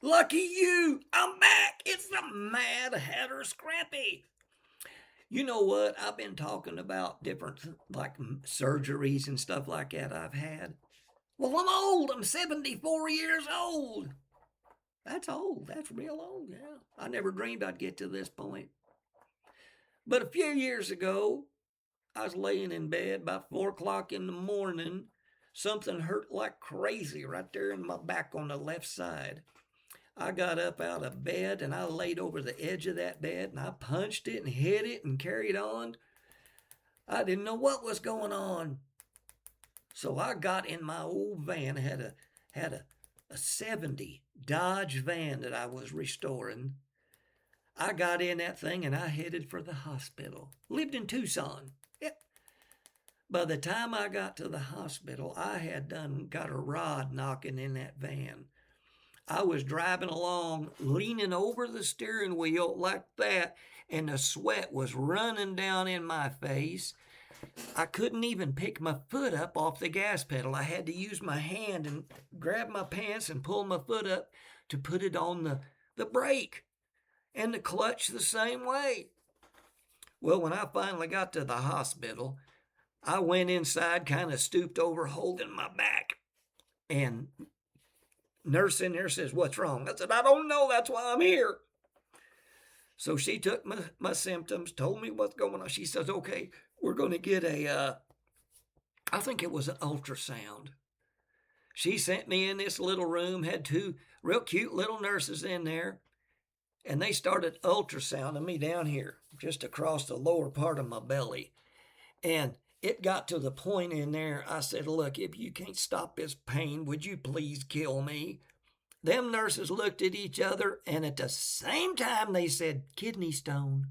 Lucky you! I'm back! It's the Mad Hatter Scrappy! You know what? I've been talking about different, like surgeries and stuff like that I've had. Well, I'm old. I'm 74 years old. That's old. That's real old, yeah. I never dreamed I'd get to this point. But a few years ago, I was laying in bed about 4 o'clock in the morning. Something hurt like crazy right there in my back on the left side. I got up out of bed and I laid over the edge of that bed and I punched it and hit it and carried on. I didn't know what was going on. So I got in my old van, had a 70 Dodge van that I was restoring. I got in that thing and I headed for the hospital. Lived in Tucson. Yep. By the time I got to the hospital, I had got a rod knocking in that van. I was driving along, leaning over the steering wheel like that, and the sweat was running down in my face. I couldn't even pick my foot up off the gas pedal. I had to use my hand and grab my pants and pull my foot up to put it on the brake, and the clutch the same way. Well, when I finally got to the hospital, I went inside, kind of stooped over, holding my back, and nurse in there says, "What's wrong?" I said, "I don't know. That's why I'm here." So she took my symptoms, told me what's going on. She says, "Okay, we're going to get I think it was an ultrasound." She sent me in this little room, had two real cute little nurses in there, and they started ultrasounding me down here, just across the lower part of my belly. And it got to the point in there, I said, "Look, if you can't stop this pain, would you please kill me?" Them nurses looked at each other, and at the same time they said, "Kidney stone."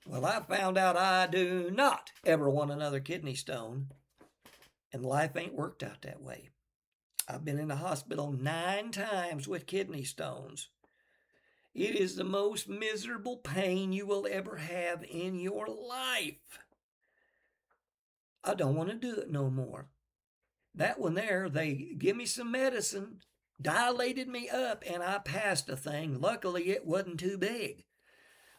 Well, I found out I do not ever want another kidney stone, and life ain't worked out that way. I've been in the hospital 9 times with kidney stones. It is the most miserable pain you will ever have in your life. I don't want to do it no more. That one there, they give me some medicine, dilated me up, and I passed the thing. Luckily, it wasn't too big.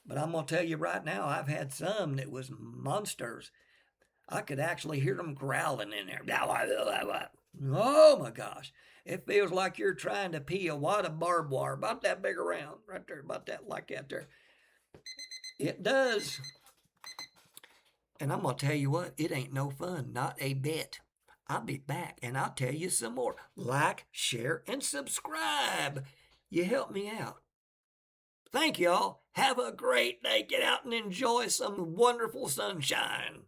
But I'm going to tell you right now, I've had some that was monsters. I could actually hear them growling in there. Oh my gosh. It feels like you're trying to pee a wad of barbed wire, about that big around, right there, about that, like that there. It does. And I'm going to tell you what, it ain't no fun, not a bit. I'll be back and I'll tell you some more. Like, share, and subscribe. You help me out. Thank y'all. Have a great day. Get out and enjoy some wonderful sunshine.